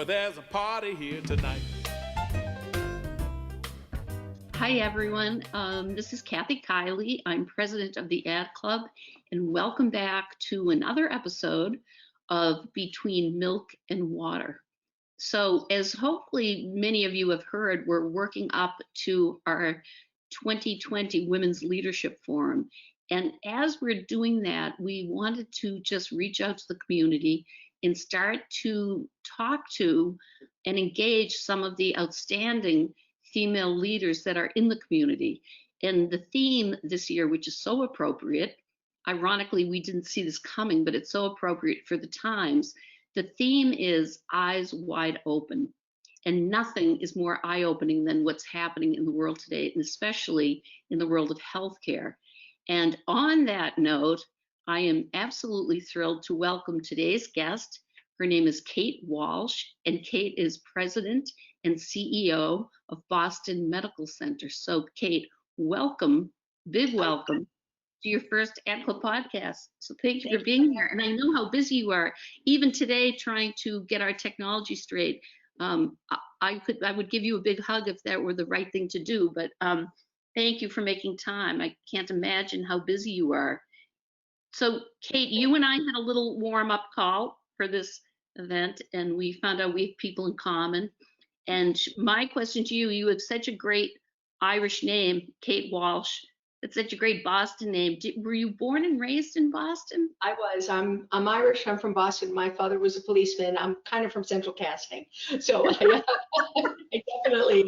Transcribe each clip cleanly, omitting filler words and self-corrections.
Well, there's a party here tonight. Hi, everyone. This is Kathy Kiley. I'm president of the Ad Club, and welcome back to another episode of Between Milk and Water. So, as hopefully many of you have heard, we're working up to our 2020 Women's Leadership Forum. And as we're doing that, we wanted to just reach out to the community and start to talk to and engage some of the outstanding female leaders that are in the community. And the theme this year, which is so appropriate, ironically, we didn't see this coming, but it's so appropriate for the times. The theme is Eyes Wide Open. And nothing is more eye-opening than what's happening in the world today, and especially in the world of healthcare. And on that note, I am absolutely thrilled to welcome today's guest. Her name is Kate Walsh, and Kate is president and CEO of Boston Medical Center. So Kate, welcome, big welcome to your first Ad Club podcast. So thank you for being here. And I know how busy you are, even today trying to get our technology straight. I would give you a big hug if that were the right thing to do, but thank you for making time. I can't imagine how busy you are. So Kate, you and I had a little warm-up call for this event, and we found out we have people in common. And my question to you, you have such a great Irish name, Kate Walsh. It's such a great Boston name. Were you born and raised in Boston? I was. I'm Irish. I'm from Boston. My father was a policeman. I'm kind of from Central Casting. So I definitely,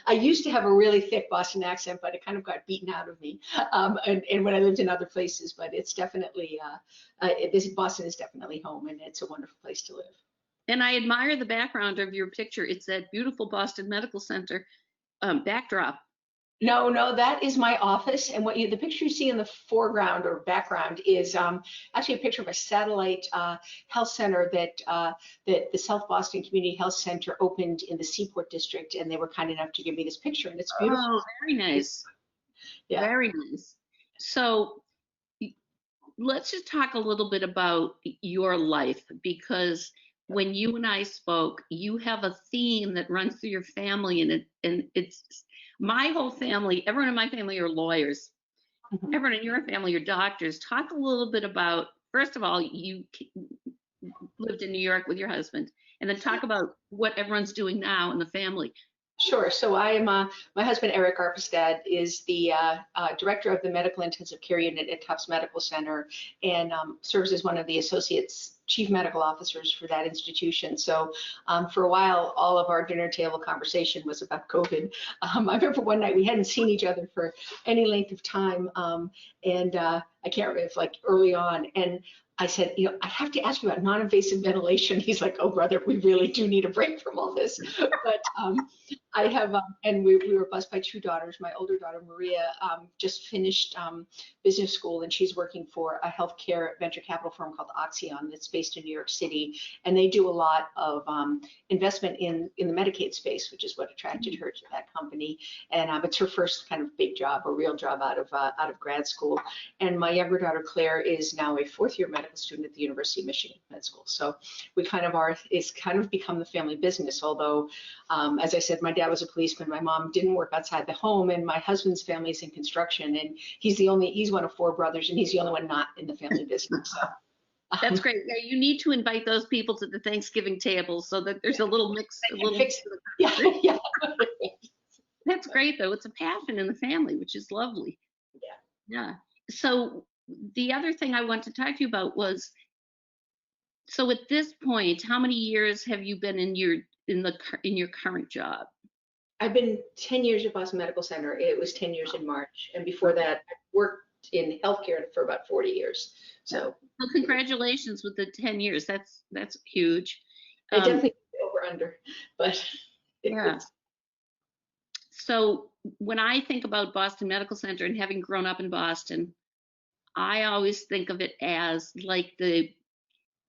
I used to have a really thick Boston accent, but it kind of got beaten out of me. And when I lived in other places, but it's definitely, Boston is definitely home, and it's a wonderful place to live. And I admire the background of your picture. It's that beautiful Boston Medical Center backdrop. No, that is my office. And the picture you see in the foreground or background is actually a picture of a satellite health center that the South Boston Community Health Center opened in the Seaport District, and they were kind enough to give me this picture, and it's beautiful. Oh, very nice. Yeah. Very nice. So let's just talk a little bit about your life, because when you and I spoke, you have a theme that runs through your family, and it's my whole family. Everyone in my family are lawyers. Mm-hmm. Everyone in your family are doctors. Talk a little bit about, first of all, you lived in New York with your husband, and then talk about what everyone's doing now in the family. Sure. So I am, my husband, Eric Arpestad, is the director of the Medical Intensive Care Unit at Tufts Medical Center, and serves as one of the associates chief medical officers for that institution. So for a while, all of our dinner table conversation was about COVID. I remember one night we hadn't seen each other for any length of time, and I can't remember, like early on, and I said, I have to ask you about non-invasive ventilation. He's like, oh, brother, we really do need a break from all this. But I have, and we were blessed by two daughters. My older daughter, Maria, just finished business school, and she's working for a healthcare venture capital firm called Oxyon that's based in New York City. And they do a lot of investment in the Medicaid space, which is what attracted her to that company. And it's her first kind of big job, a real job out of grad school. And my younger daughter, Claire, is now a fourth-year medical student at the University of Michigan Med School. So we kind of it's kind of become the family business, although as I said, my dad was a policeman, my mom didn't work outside the home, and my husband's family is in construction, and he's one of four brothers, and he's the only one not in the family business. So that's great. Yeah, you need to invite those people to the Thanksgiving table so that there's a little mix. Yeah. That's great, though. It's a passion in the family, which is lovely. Yeah. So the other thing I want to talk to you about was, so at this point, how many years have you been in your current job? I've been 10 years at Boston Medical Center. It was 10 years in March, and before that, I worked in healthcare for about 40 years. So, well, congratulations with the 10 years. That's huge. I definitely over under, but yeah. So when I think about Boston Medical Center and having grown up in Boston, I always think of it as like the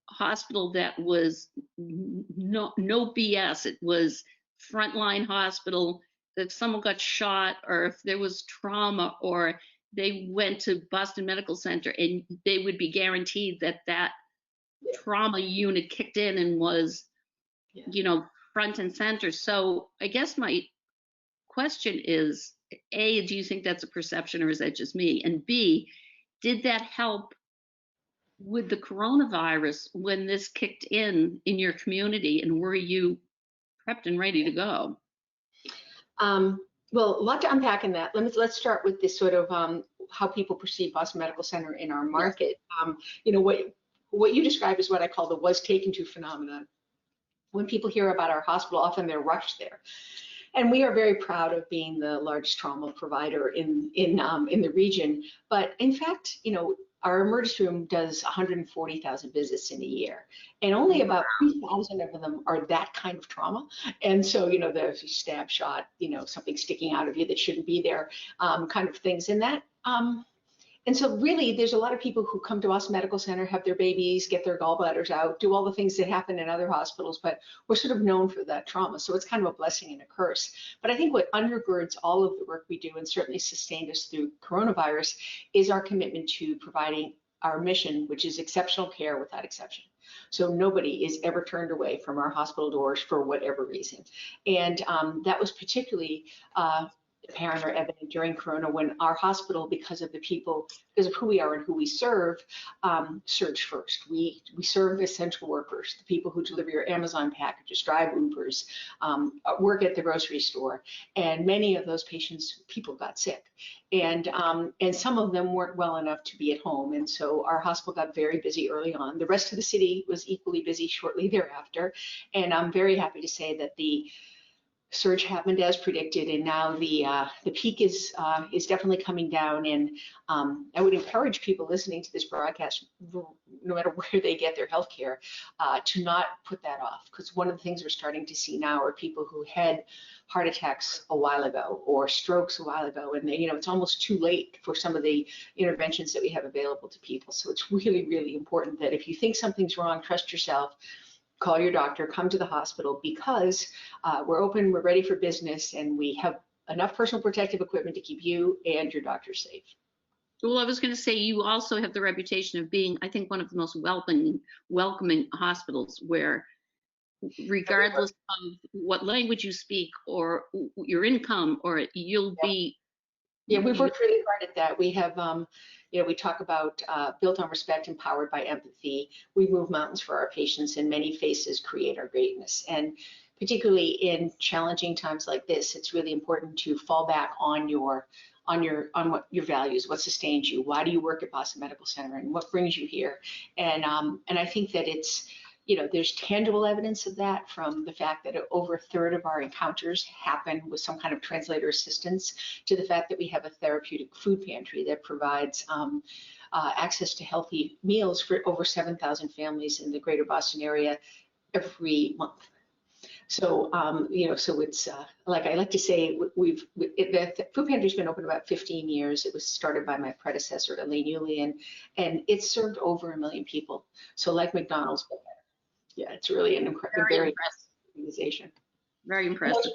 hospital that was no BS. It was frontline hospital. If someone got shot, or if there was trauma, or they went to Boston Medical Center, and they would be guaranteed that trauma unit kicked in and was Yeah. front and center. So I guess my question is, A, do you think that's a perception or is that just me? And B, did that help with the coronavirus when this kicked in your community, and were you prepped and ready to go? Well, a lot to unpack in that. Let's start with this sort of how people perceive Boston Medical Center in our Yes. market. What you describe is what I call the was taken to phenomenon. When people hear about our hospital, often they're rushed there. And we are very proud of being the largest trauma provider in the region. But in fact, our emergency room does 140,000 visits in a year, and only about 3,000 of them are that kind of trauma. And so, the stab shot, something sticking out of you that shouldn't be there, kind of things. And so really, there's a lot of people who come to us Medical Center, have their babies, get their gallbladders out, do all the things that happen in other hospitals, but we're sort of known for that trauma. So it's kind of a blessing and a curse. But I think what undergirds all of the work we do and certainly sustained us through coronavirus is our commitment to providing our mission, which is exceptional care without exception. So nobody is ever turned away from our hospital doors for whatever reason. And that was particularly apparent or evident during Corona when our hospital, because of who we are and who we serve, surged first. We serve essential workers, the people who deliver your Amazon packages, drive Ubers, work at the grocery store, and many of those people got sick, and some of them weren't well enough to be at home, and so our hospital got very busy early on. The rest of the city was equally busy shortly thereafter, and I'm very happy to say that the surge happened as predicted, and now the peak is definitely coming down. And I would encourage people listening to this broadcast, no matter where they get their health care, to not put that off, because one of the things we're starting to see now are people who had heart attacks a while ago or strokes a while ago, and it's almost too late for some of the interventions that we have available to people. So it's really, really important that if you think something's wrong, trust yourself. Call your doctor, come to the hospital, because we're open, we're ready for business, and we have enough personal protective equipment to keep you and your doctor safe. Well, I was going to say, you also have the reputation of being, I think, one of the most welcoming hospitals, where regardless of what language you speak or your income, or you'll be. Yeah, we've worked really hard at that. We have, we talk about built on respect and powered by empathy. We move mountains for our patients, and many faces create our greatness. And particularly in challenging times like this, it's really important to fall back on what your values, what sustains you. Why do you work at Boston Medical Center, and what brings you here? And I think that there's tangible evidence of that from the fact that over a third of our encounters happen with some kind of translator assistance, to the fact that we have a therapeutic food pantry that provides access to healthy meals for over 7,000 families in the greater Boston area every month. So, so it's like I like to say, the food pantry's been open about 15 years. It was started by my predecessor, Elaine Yulian, and it's served over 1 million people. So like McDonald's, but yeah, it's really an very impressive organization. Very impressive.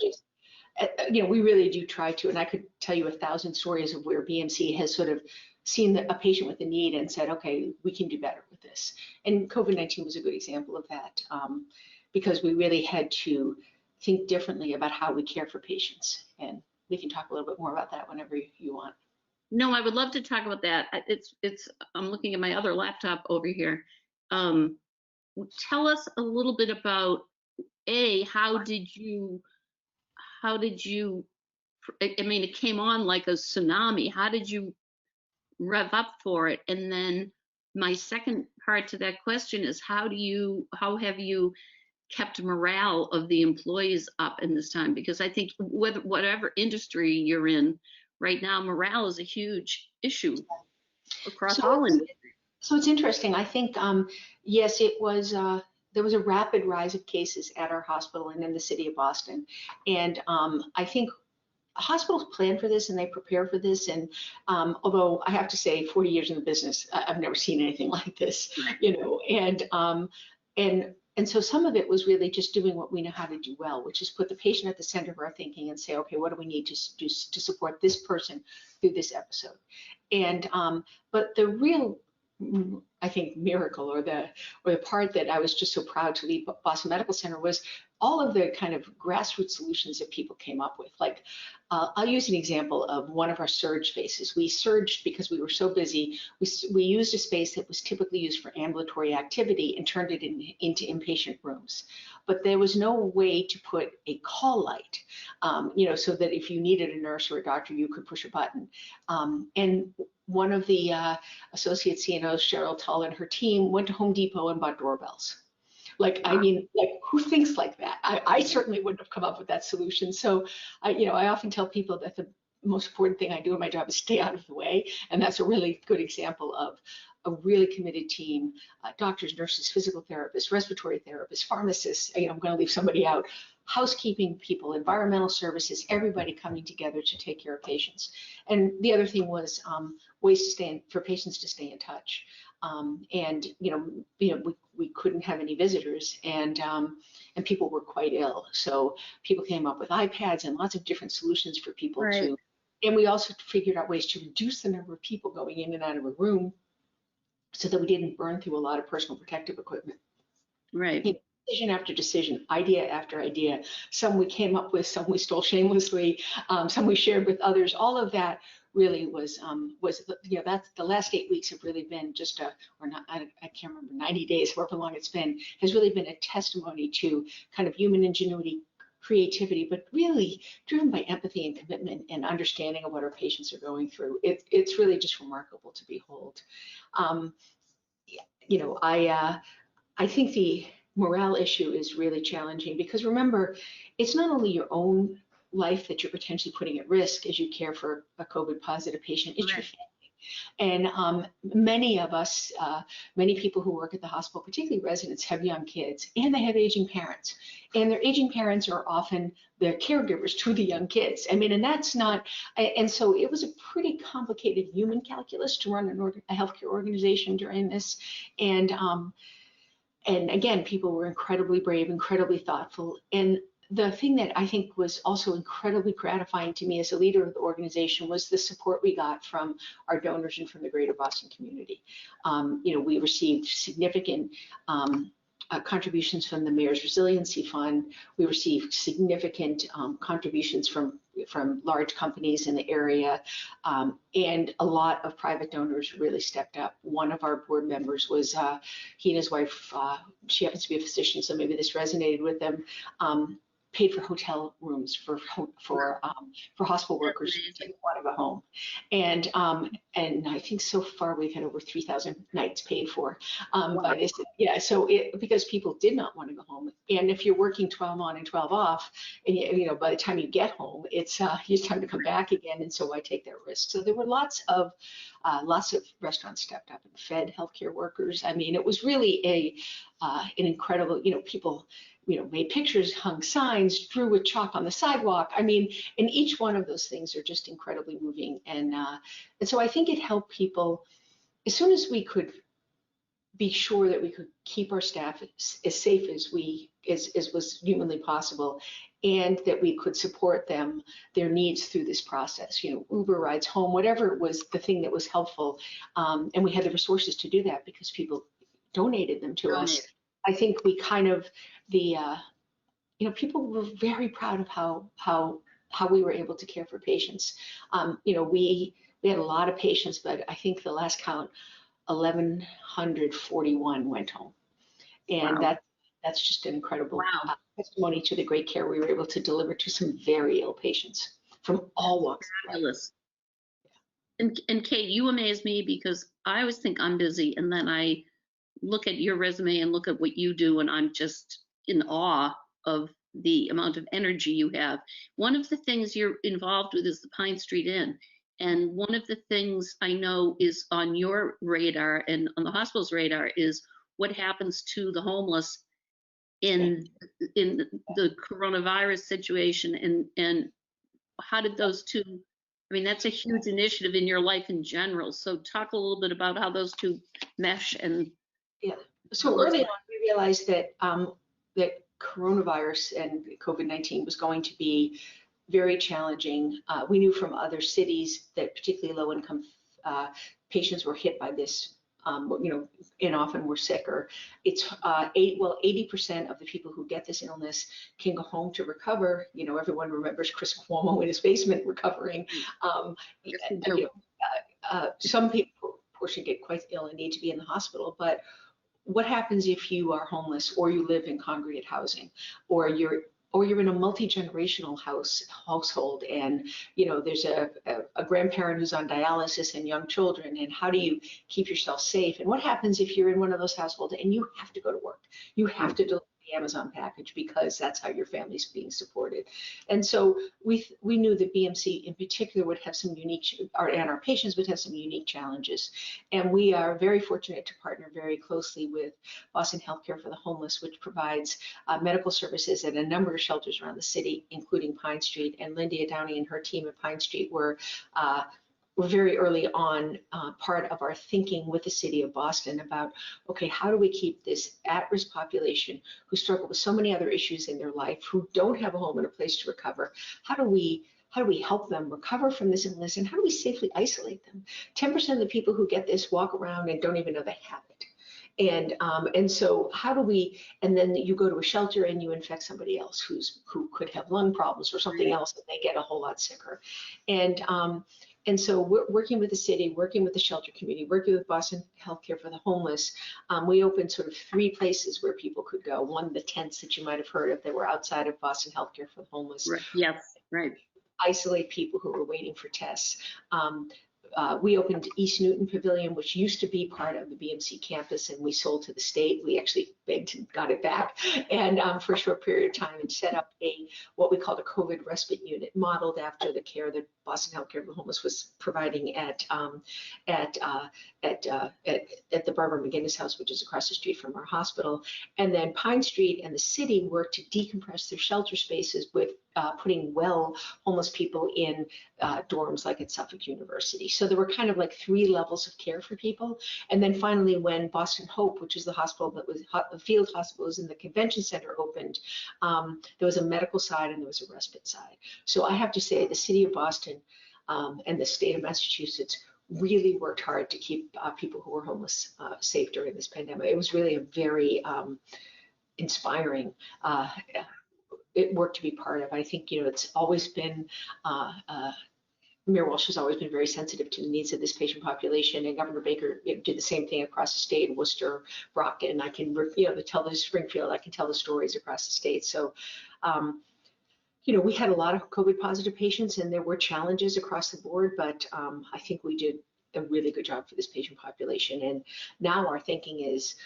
We really do try to, and I could tell you 1,000 stories of where BMC has sort of seen a patient with a need and said, okay, we can do better with this. And COVID-19 was a good example of that, because we really had to think differently about how we care for patients. And we can talk a little bit more about that whenever you want. No, I would love to talk about that. I'm looking at my other laptop over here. Tell us a little bit about, how did you, I mean, it came on like a tsunami. How did you rev up for it? And then my second part to that question is, how have you kept morale of the employees up in this time? Because I think whatever industry you're in right now, morale is a huge issue across all industries. So it's interesting. I think, yes, it was, there was a rapid rise of cases at our hospital and in the city of Boston. And I think hospitals plan for this and they prepare for this. And although I have to say, 40 years in the business, I've never seen anything like this, and so some of it was really just doing what we know how to do well, which is put the patient at the center of our thinking and say, okay, what do we need to do to support this person through this episode? And but the real I think miracle, or the part that I was just so proud to lead Boston Medical Center, was all of the kind of grassroots solutions that people came up with. Like, I'll use an example of one of our surge spaces. We surged because we were so busy. We used a space that was typically used for ambulatory activity and turned it into inpatient rooms. But there was no way to put a call light, so that if you needed a nurse or a doctor, you could push a button. And one of the associate CNOs, Cheryl Tull, and her team went to Home Depot and bought doorbells. Like, I mean, like, who thinks like that? I certainly wouldn't have come up with that solution. So, I often tell people that the most important thing I do in my job is stay out of the way. And that's a really good example of a really committed team, doctors, nurses, physical therapists, respiratory therapists, pharmacists, I'm going to leave somebody out, housekeeping people, environmental services, everybody coming together to take care of patients. And the other thing was ways for patients to stay in touch. And we couldn't have any visitors, and people were quite ill. So people came up with iPads and lots of different solutions for people to. And we also figured out ways to reduce the number of people going in and out of a room, so that we didn't burn through a lot of personal protective equipment. Right. Decision after decision, idea after idea. Some we came up with, some we stole shamelessly, some we shared with others. All of that really was that's the last 8 weeks have really been just I can't remember, 90 days, however long it's been, has really been a testimony to kind of human ingenuity, creativity, but really driven by empathy and commitment and understanding of what our patients are going through. It's really just remarkable to behold. I think the morale issue is really challenging, because remember, it's not only your own life that you're potentially putting at risk as you care for a COVID positive patient, it's your family. And many of us, many people who work at the hospital, particularly residents, have young kids, and they have aging parents. And their aging parents are often the caregivers to the young kids. I mean, and that's not, and so it was a pretty complicated human calculus to run a healthcare organization during this. And again, people were incredibly brave, incredibly thoughtful. And the thing that I think was also incredibly gratifying to me as a leader of the organization was the support we got from our donors and from the greater Boston community. We received significant contributions from the Mayor's Resiliency Fund. We received significant contributions from large companies in the area, and a lot of private donors really stepped up. One of our board members was, he and his wife, she happens to be a physician, so maybe this resonated with them, paid for hotel rooms for hospital workers who didn't want to go home. And I think so far we've had over 3,000 nights paid for by this. Yeah, so because people did not want to go home. And if you're working 12 on and 12 off, and by the time you get home, it's time to come back again. And so I take that risk. So there were lots of restaurants stepped up and fed healthcare workers. I mean, it was really an incredible, people made pictures, hung signs, drew with chalk on the sidewalk. I mean, and each one of those things are just incredibly moving. And so I think it helped people, as soon as we could be sure that we could keep our staff as safe as was humanly possible, and that we could support their needs through this process, Uber rides home, whatever it was, the thing that was helpful. And we had the resources to do that because people donated them to us. I think we kind of, people were very proud of how we were able to care for patients. We had a lot of patients, but I think the last count, 1,141 went home. And wow. That's just an incredible testimony to the great care we were able to deliver to some very ill patients from all walks of life. And Kate, you amaze me, because I always think I'm busy, and then I look at your resume and look at what you do, and I'm just in awe of the amount of energy you have. One of the things you're involved with is the Pine Street Inn. And one of the things I know is on your radar and on the hospital's radar is what happens to the homeless in the coronavirus situation, and how did those two, I mean, that's a huge initiative in your life in general. So talk a little bit about how those two mesh. And yeah, so early on we realized that that coronavirus and COVID-19 was going to be very challenging. We knew from other cities that particularly low-income patients were hit by this and often we're sicker. It's 80% of the people who get this illness can go home to recover. Everyone remembers Chris Cuomo in his basement recovering. Yes, we do. Some people, portion, get quite ill and need to be in the hospital, but what happens if you are homeless or you live in congregate housing or you're in a multi-generational household and there's a grandparent who's on dialysis and young children, and how do you keep yourself safe? And what happens if you're in one of those households and you have to go to work? You have to deliver the Amazon package because that's how your family's being supported. And so we knew that BMC in particular would have some unique, and our patients would have some unique challenges. And we are very fortunate to partner very closely with Boston Healthcare for the Homeless, which provides medical services at a number of shelters around the city, including Pine Street. And Linda Downey and her team at Pine Street were very early on part of our thinking with the city of Boston about, okay, how do we keep this at-risk population who struggle with so many other issues in their life, who don't have a home and a place to recover? How do we help them recover from this illness, and how do we safely isolate them? 10% of the people who get this walk around and don't even know they have it. And so how do we, and then you go to a shelter and you infect somebody else who could have lung problems or something else, and they get a whole lot sicker. And so we're working with the city, working with the shelter community, working with Boston Healthcare for the Homeless. We opened sort of 3 places where people could go. One, the tents that you might have heard of that were outside of Boston Healthcare for the Homeless. Right. Yes, right. Isolate people who were waiting for tests. We opened East Newton Pavilion, which used to be part of the BMC campus, and we sold to the state. We actually begged and got it back, and for a short period of time, and set up what we called a COVID respite unit, modeled after the care that Boston Healthcare for the Homeless was providing at the Barbara McGinnis House, which is across the street from our hospital. And then Pine Street and the city worked to decompress their shelter spaces with putting homeless people in dorms like at Suffolk University. So there were kind of like 3 levels of care for people. And then finally, when Boston Hope, which is the hospital that was the field hospital was in the convention center, opened, there was a medical side and there was a respite side. So I have to say the city of Boston and the state of Massachusetts really worked hard to keep people who were homeless safe during this pandemic. It was really a very inspiring work to be part of. I think, it's always been, Mayor Walsh has always been very sensitive to the needs of this patient population, and Governor Baker did the same thing across the state, Worcester, Brockton. I can, tell the Springfield, I can tell the stories across the state. So, we had a lot of COVID positive patients and there were challenges across the board, but I think we did a really good job for this patient population. And now our thinking is,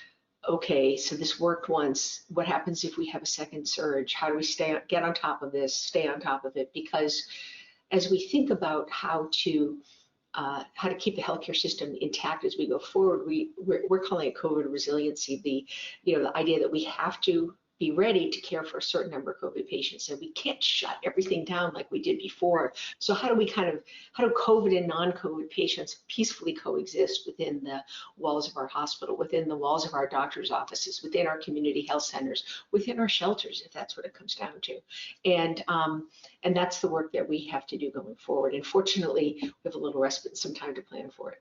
okay, so this worked once. What happens if we have a second surge? How do we get on top of this, stay on top of it? Because as we think about how to keep the healthcare system intact as we go forward, we're calling it COVID resiliency. The idea that we have to be ready to care for a certain number of COVID patients, and we can't shut everything down like we did before. So how do COVID and non-COVID patients peacefully coexist within the walls of our hospital, within the walls of our doctor's offices, within our community health centers, within our shelters, if that's what it comes down to. And that's the work that we have to do going forward. And fortunately, we have a little respite and some time to plan for it.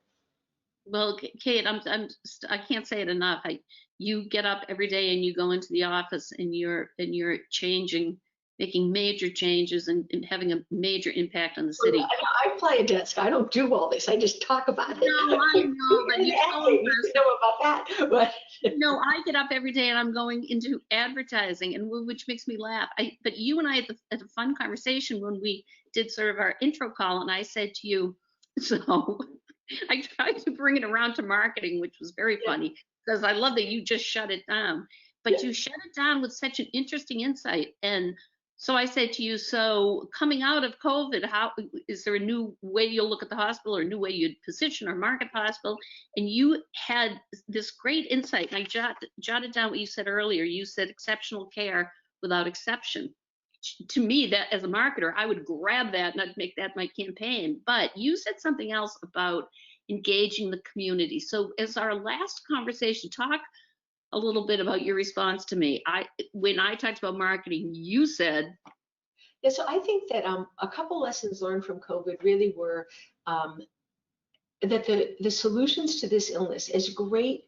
Well, Kate, I can't say it enough. You get up every day and you go into the office and you're changing, making major changes and having a major impact on the city. I play a desk. I don't do all this. I just talk about it. No, I know, but you know about that. But no, I get up every day and I'm going into advertising, and which makes me laugh. But you and I had a fun conversation when we did sort of our intro call, and I said to you, so I tried to bring it around to marketing, which was very funny because I love that you just shut it down. But you shut it down with such an interesting insight. And so I said to you, so coming out of COVID, how is there a new way you'll look at the hospital or a new way you'd position or market the hospital? And you had this great insight, and I jotted down what you said earlier. You said exceptional care without exception. To me, that as a marketer, I would grab that and I'd make that my campaign. But you said something else about engaging the community. So as our last conversation, talk a little bit about your response to me. When I talked about marketing, you said. Yeah, so I think that a couple lessons learned from COVID really were that the solutions to this illness, as great,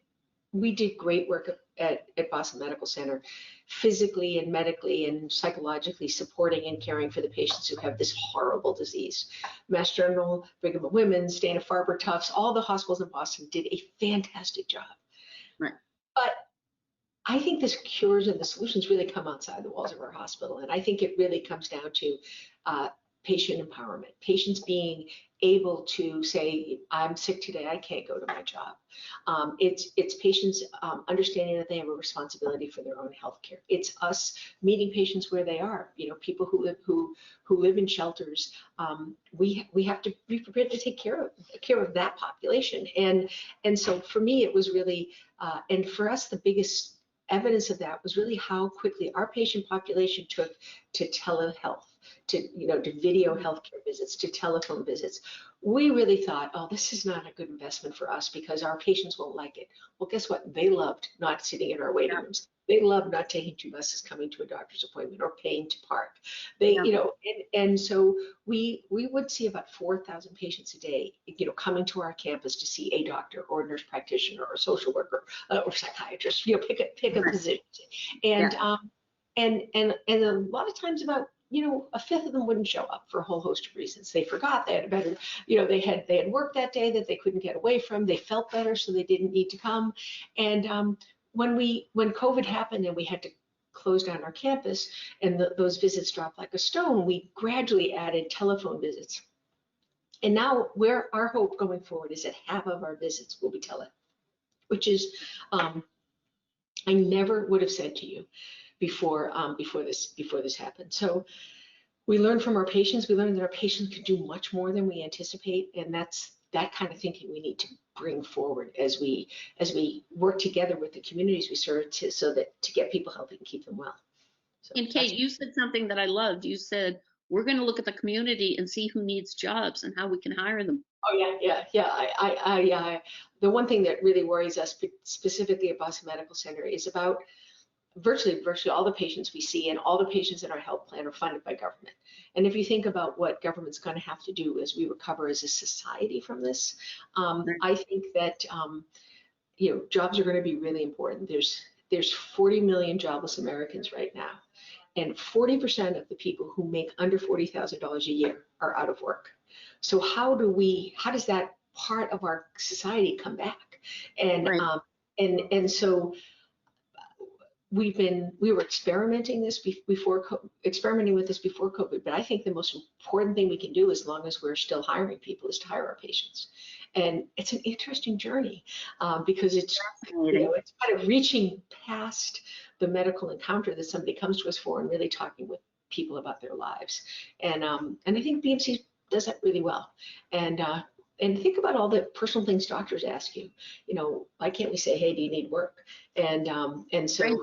we did great work at Boston Medical Center, physically and medically and psychologically supporting and caring for the patients who have this horrible disease. Mass General, Brigham and Women's, Dana-Farber, Tufts, all the hospitals in Boston did a fantastic job. Right. But I think the cures and the solutions really come outside the walls of our hospital. And I think it really comes down to patient empowerment, patients being able to say, I'm sick today, I can't go to my job. It's patients understanding that they have a responsibility for their own health care. It's us meeting patients where they are. You know, people who live in shelters. We have to be prepared to take care of that population. And so for me, it was really, and for us, the biggest evidence of that was really how quickly our patient population took to telehealth, to video healthcare visits, to telephone visits. We really thought, oh, this is not a good investment for us because our patients won't like it. Well, guess what? They loved not sitting in our waiting rooms. They loved not taking 2 buses coming to a doctor's appointment or paying to park. They, and so we would see about 4,000 patients a day, coming to our campus to see a doctor or a nurse practitioner or a social worker or psychiatrist, pick a position. And a lot of times about a fifth of them wouldn't show up for a whole host of reasons. They forgot, they had a better, they had work that day that they couldn't get away from. They felt better, so they didn't need to come. And when COVID happened and we had to close down our campus and those visits dropped like a stone, we gradually added telephone visits. And now our hope going forward is that half of our visits will be tele, which is, I never would have said to you before this happened. So we learned from our patients. We learned that our patients could do much more than we anticipate, and that's that kind of thinking we need to bring forward as we work together with the communities we serve to get people healthy and keep them well. So, and Kate, you said something that I loved. You said we're going to look at the community and see who needs jobs and how we can hire them. Oh yeah. The one thing that really worries us, specifically at Boston Medical Center, is about virtually all the patients we see and all the patients in our health plan are funded by government. And if you think about what government's going to have to do as we recover as a society from this, I think that jobs are going to be really important. There's 40 million jobless Americans right now, and 40% of the people who make under $40,000 a year are out of work. So how does that part of our society come back? And and so we were experimenting with this before COVID, but I think the most important thing we can do, as long as we're still hiring people, is to hire our patients. And it's an interesting journey because it's it's kind of reaching past the medical encounter that somebody comes to us for and really talking with people about their lives. And I think BMC does that really well. And think about all the personal things doctors ask you. Why can't we say, hey, do you need work? And so. Right.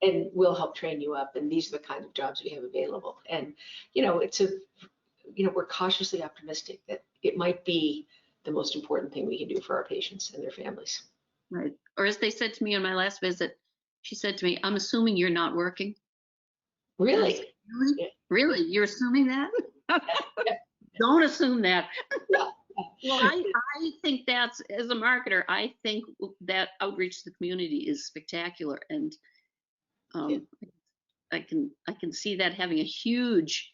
And we'll help train you up. And these are the kind of jobs we have available. And, we're cautiously optimistic that it might be the most important thing we can do for our patients and their families. Right. Or as they said to me on my last visit, she said to me, I'm assuming you're not working. Really? Said, really? Yeah. Really? You're assuming that? Yeah. Don't assume that. Yeah. Well, I think that's, as a marketer, I think that outreach to the community is spectacular. And I can see that having a huge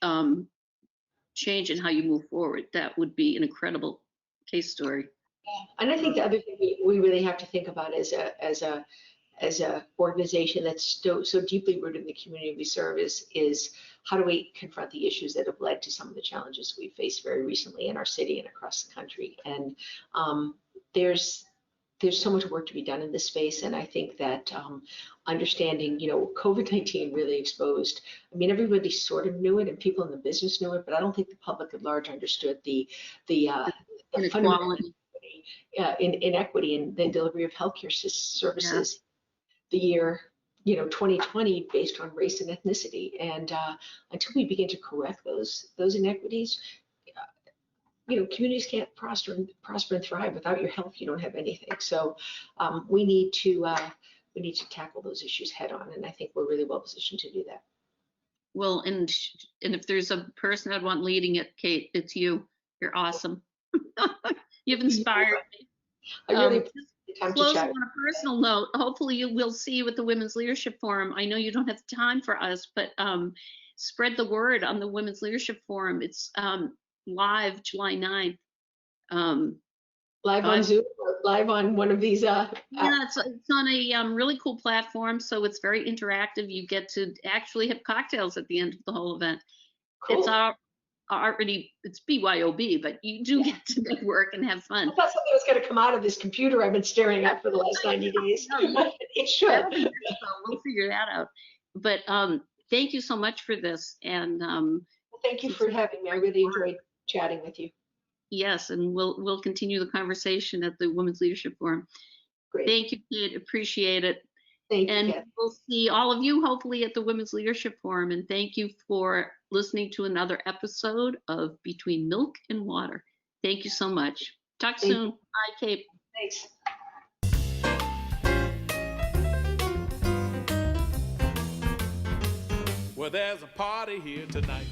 change in how you move forward. That would be an incredible case story. And I think the other thing we really have to think about as a organization that's so deeply rooted in the community we serve is how do we confront the issues that have led to some of the challenges we faced very recently in our city and across the country. And there's so much work to be done in this space, and I think that understanding, COVID-19 really exposed. I mean, everybody sort of knew it, and people in the business knew it, but I don't think the public at large understood the fundamental inequity in the delivery of healthcare services. The year 2020 based on race and ethnicity, and until we begin to correct those inequities. Communities can't prosper and thrive without your health. You don't have anything. So we need to tackle those issues head on, and I think we're really well positioned to do that. Well, and if there's a person I'd want leading it, Kate, it's you. You're awesome. You've inspired me. I really Just appreciate the time to close chat. on a personal note. Hopefully, we'll see you at the Women's Leadership Forum. I know you don't have time for us, but spread the word on the Women's Leadership Forum. It's live July 9th. Live on Zoom or live on one of these. Yeah, it's on a really cool platform, so it's very interactive. You get to actually have cocktails at the end of the whole event. Cool. It's already it's BYOB, but you do get to network and have fun. I thought something was going to come out of this computer I've been staring at for the last 90 days. It should. I don't think so. We'll figure that out. But thank you so much for this, and Thank you for having me. I really enjoyed chatting with you. yes, and we'll continue the conversation at the Women's Leadership Forum. Great. Thank you, Kate. Appreciate it. Thank you. And Kat. we'll see all of you hopefully at the Women's Leadership Forum. And thank you for listening to another episode of Between Milk and Water. Thank you so much. Talk Thank soon. Bye, Kate. Thanks. Well, there's a party here tonight.